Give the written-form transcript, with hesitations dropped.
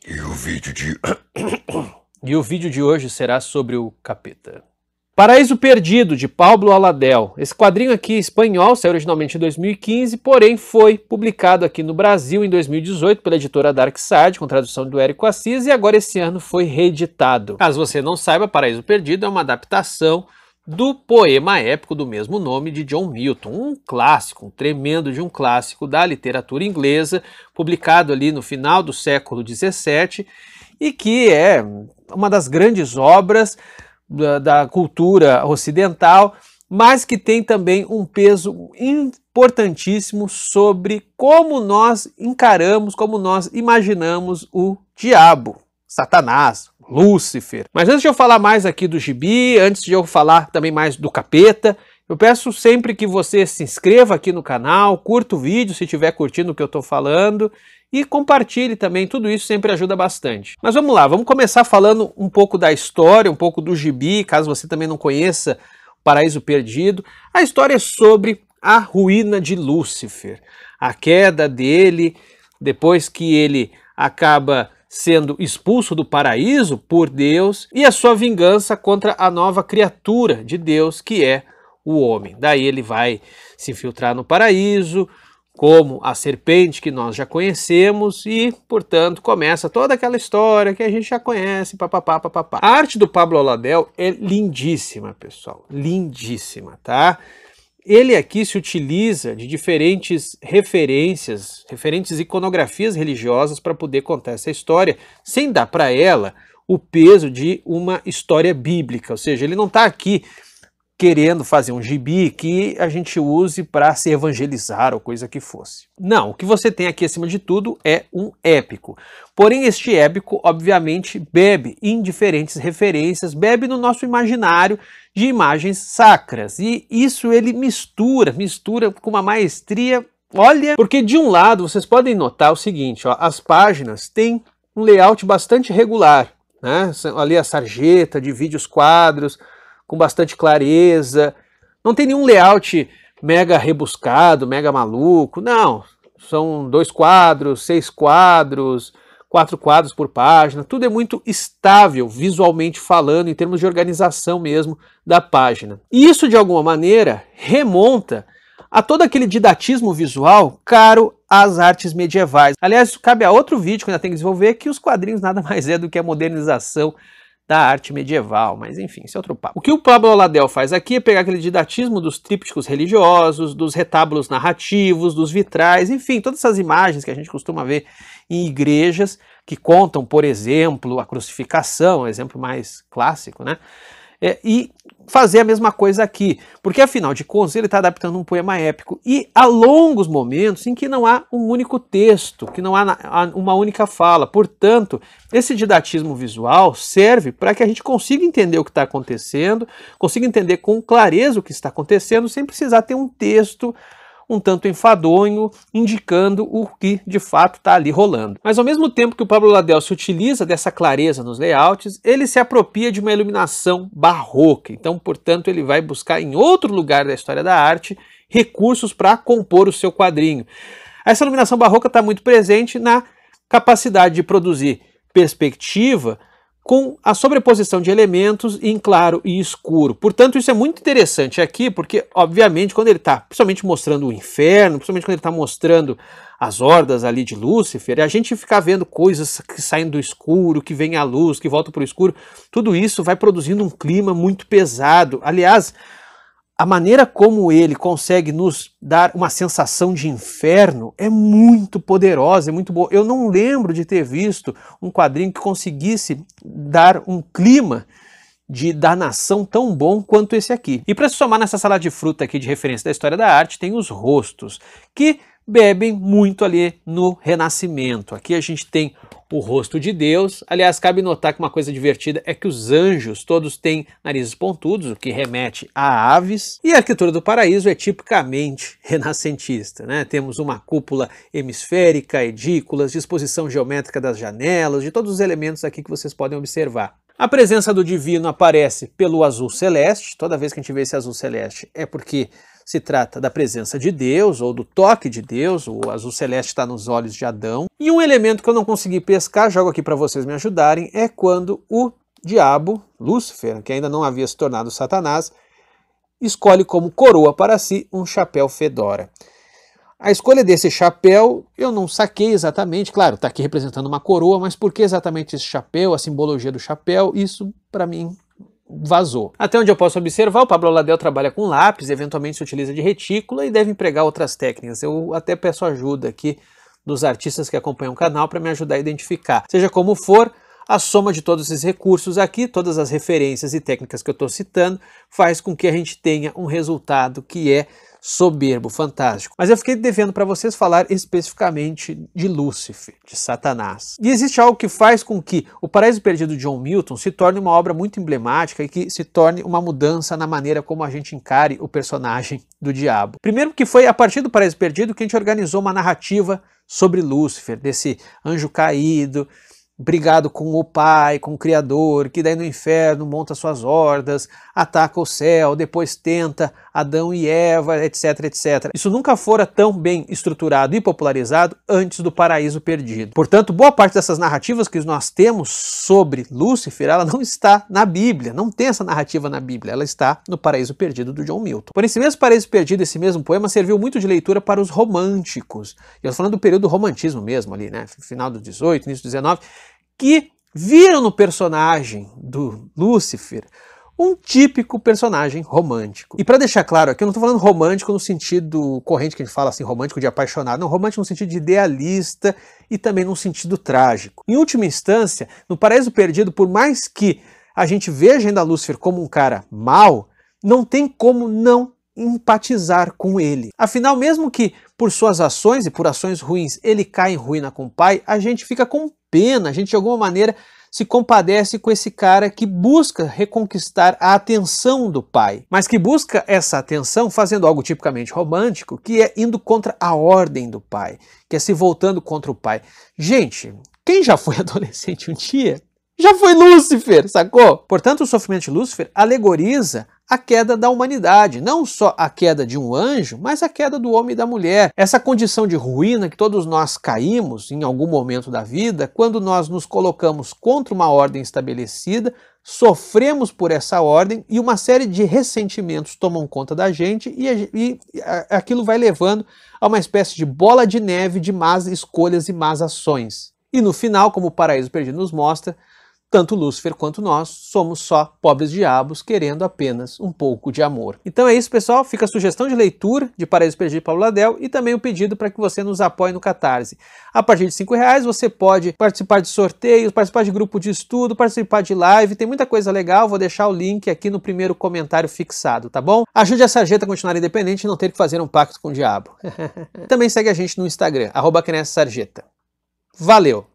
E o vídeo de... E o vídeo de hoje será sobre o capeta. Paraíso Perdido, de Pablo Aladel. Esse quadrinho aqui espanhol saiu originalmente em 2015, porém foi publicado aqui no Brasil em 2018 pela editora Dark Side, com tradução do Érico Assis, e agora esse ano foi reeditado. Caso você não saiba, Paraíso Perdido é uma adaptação do poema épico do mesmo nome de John Milton, um clássico, um tremendo de um clássico da literatura inglesa, publicado ali no final do século XVII, e que é uma das grandes obras da cultura ocidental, mas que tem também um peso importantíssimo sobre como nós encaramos, como nós imaginamos o diabo, Satanás, Lúcifer. Mas antes de eu falar mais aqui do gibi, antes de eu falar também mais do capeta, eu peço sempre que você se inscreva aqui no canal, curta o vídeo se estiver curtindo o que eu estou falando e compartilhe também, tudo isso sempre ajuda bastante. Mas vamos lá, vamos começar falando um pouco da história, um pouco do gibi, caso você também não conheça o Paraíso Perdido. A história é sobre a ruína de Lúcifer, a queda dele, depois que ele acaba sendo expulso do paraíso por Deus, e a sua vingança contra a nova criatura de Deus, que é o homem. Daí ele vai se infiltrar no paraíso, como a serpente que nós já conhecemos, e, portanto, começa toda aquela história que a gente já conhece, papapá, papapá. A arte do Pablo Aladel é lindíssima, pessoal, lindíssima, tá? Ele aqui se utiliza de diferentes referências, diferentes iconografias religiosas para poder contar essa história, sem dar para ela o peso de uma história bíblica, ou seja, ele não está aqui querendo fazer um gibi que a gente use para se evangelizar ou coisa que fosse. Não, o que você tem aqui acima de tudo é um épico. Porém, este épico, obviamente, bebe em diferentes referências, bebe no nosso imaginário de imagens sacras. E isso ele mistura com uma maestria, olha, porque de um lado vocês podem notar o seguinte, ó, as páginas têm um layout bastante regular, né? Ali a sarjeta divide os quadros com bastante clareza, não tem nenhum layout mega rebuscado, mega maluco, não, são 2 quadros, 6 quadros, 4 quadros por página, tudo é muito estável visualmente falando, em termos de organização mesmo da página. E isso de alguma maneira remonta a todo aquele didatismo visual caro às artes medievais. Aliás, isso cabe a outro vídeo que ainda tem que desenvolver, que os quadrinhos nada mais é do que a modernização da arte medieval, mas enfim, isso é outro papo. O que o Pablo Aladel faz aqui é pegar aquele didatismo dos trípticos religiosos, dos retábulos narrativos, dos vitrais, enfim, todas essas imagens que a gente costuma ver em igrejas, que contam, por exemplo, a crucificação, um exemplo mais clássico, né? E fazer a mesma coisa aqui, porque afinal de contas ele está adaptando um poema épico e há longos momentos em que não há um único texto, que não há uma única fala, portanto esse didatismo visual serve para que a gente consiga entender o que está acontecendo, consiga entender com clareza o que está acontecendo sem precisar ter um texto um tanto enfadonho, indicando o que de fato está ali rolando. Mas ao mesmo tempo que o Pablo Aladel se utiliza dessa clareza nos layouts, ele se apropria de uma iluminação barroca. Então, portanto, ele vai buscar em outro lugar da história da arte recursos para compor o seu quadrinho. Essa iluminação barroca está muito presente na capacidade de produzir perspectiva com a sobreposição de elementos em claro e escuro. Portanto, isso é muito interessante aqui, porque, obviamente, quando ele está principalmente mostrando o inferno, principalmente quando ele está mostrando as hordas ali de Lúcifer, a gente fica vendo coisas que saem do escuro, que vem à luz, que voltam para o escuro, tudo isso vai produzindo um clima muito pesado. Aliás, a maneira como ele consegue nos dar uma sensação de inferno é muito poderosa, é muito boa. Eu não lembro de ter visto um quadrinho que conseguisse dar um clima de danação tão bom quanto esse aqui. E para se somar nessa salada de fruta aqui de referência da história da arte, tem os rostos, que bebem muito ali no Renascimento. Aqui a gente tem o rosto de Deus. Aliás, cabe notar que uma coisa divertida é que os anjos todos têm narizes pontudos, o que remete a aves. E a arquitetura do paraíso é tipicamente renascentista, né? Temos uma cúpula hemisférica, edículas, disposição geométrica das janelas, de todos os elementos aqui que vocês podem observar. A presença do divino aparece pelo azul celeste. Toda vez que a gente vê esse azul celeste é porque se trata da presença de Deus, ou do toque de Deus, o azul celeste está nos olhos de Adão. E um elemento que eu não consegui pescar, jogo aqui para vocês me ajudarem, é quando o diabo, Lúcifer, que ainda não havia se tornado Satanás, escolhe como coroa para si um chapéu fedora. A escolha desse chapéu eu não saquei exatamente, claro, está aqui representando uma coroa, mas por que exatamente esse chapéu, a simbologia do chapéu, isso para mim vazou. Até onde eu posso observar, o Pablo Oladel trabalha com lápis, eventualmente se utiliza de retícula e deve empregar outras técnicas. Eu até peço ajuda aqui dos artistas que acompanham o canal para me ajudar a identificar. Seja como for, a soma de todos esses recursos aqui, todas as referências e técnicas que eu estou citando, faz com que a gente tenha um resultado que é soberbo, fantástico. Mas eu fiquei devendo para vocês falar especificamente de Lúcifer, de Satanás. E existe algo que faz com que O Paraíso Perdido de John Milton se torne uma obra muito emblemática e que se torne uma mudança na maneira como a gente encare o personagem do diabo. Primeiro que foi a partir do Paraíso Perdido que a gente organizou uma narrativa sobre Lúcifer, desse anjo caído, brigado com o pai, com o Criador, que daí no inferno monta suas hordas, ataca o céu, depois tenta Adão e Eva, etc, etc. Isso nunca fora tão bem estruturado e popularizado antes do Paraíso Perdido. Portanto, boa parte dessas narrativas que nós temos sobre Lúcifer, ela não está na Bíblia, não tem essa narrativa na Bíblia, ela está no Paraíso Perdido do John Milton. Por esse mesmo Paraíso Perdido, esse mesmo poema serviu muito de leitura para os românticos. Eu estou falando do período do romantismo mesmo ali, né? Final do 18, início do 19, que viram no personagem do Lúcifer um típico personagem romântico. E para deixar claro aqui, eu não estou falando romântico no sentido corrente que a gente fala assim, romântico de apaixonado, não, romântico no sentido de idealista e também no sentido trágico. Em última instância, no Paraíso Perdido, por mais que a gente veja ainda Lúcifer como um cara mau, não tem como não empatizar com ele. Afinal, mesmo que por suas ações e por ações ruins ele caia em ruína com o pai, a gente fica com pena, a gente de alguma maneira se compadece com esse cara que busca reconquistar a atenção do pai, mas que busca essa atenção fazendo algo tipicamente romântico, que é indo contra a ordem do pai, que é se voltando contra o pai. Gente, quem já foi adolescente um dia, já foi Lúcifer, sacou? Portanto, o sofrimento de Lúcifer alegoriza a queda da humanidade, não só a queda de um anjo, mas a queda do homem e da mulher. Essa condição de ruína que todos nós caímos em algum momento da vida, quando nós nos colocamos contra uma ordem estabelecida, sofremos por essa ordem e uma série de ressentimentos tomam conta da gente e aquilo vai levando a uma espécie de bola de neve de más escolhas e más ações. E no final, como o Paraíso Perdido nos mostra, tanto Lúcifer quanto nós somos só pobres diabos querendo apenas um pouco de amor. Então é isso, pessoal. Fica a sugestão de leitura de Paraíso Perdido de Pablo Oladel e também o pedido para que você nos apoie no Catarse. A partir de R$5 você pode participar de sorteios, participar de grupo de estudo, participar de live, tem muita coisa legal. Vou deixar o link aqui no primeiro comentário fixado, tá bom? Ajude a Sarjeta a continuar independente e não ter que fazer um pacto com o diabo. Também segue a gente no Instagram, @sarjeta. Valeu!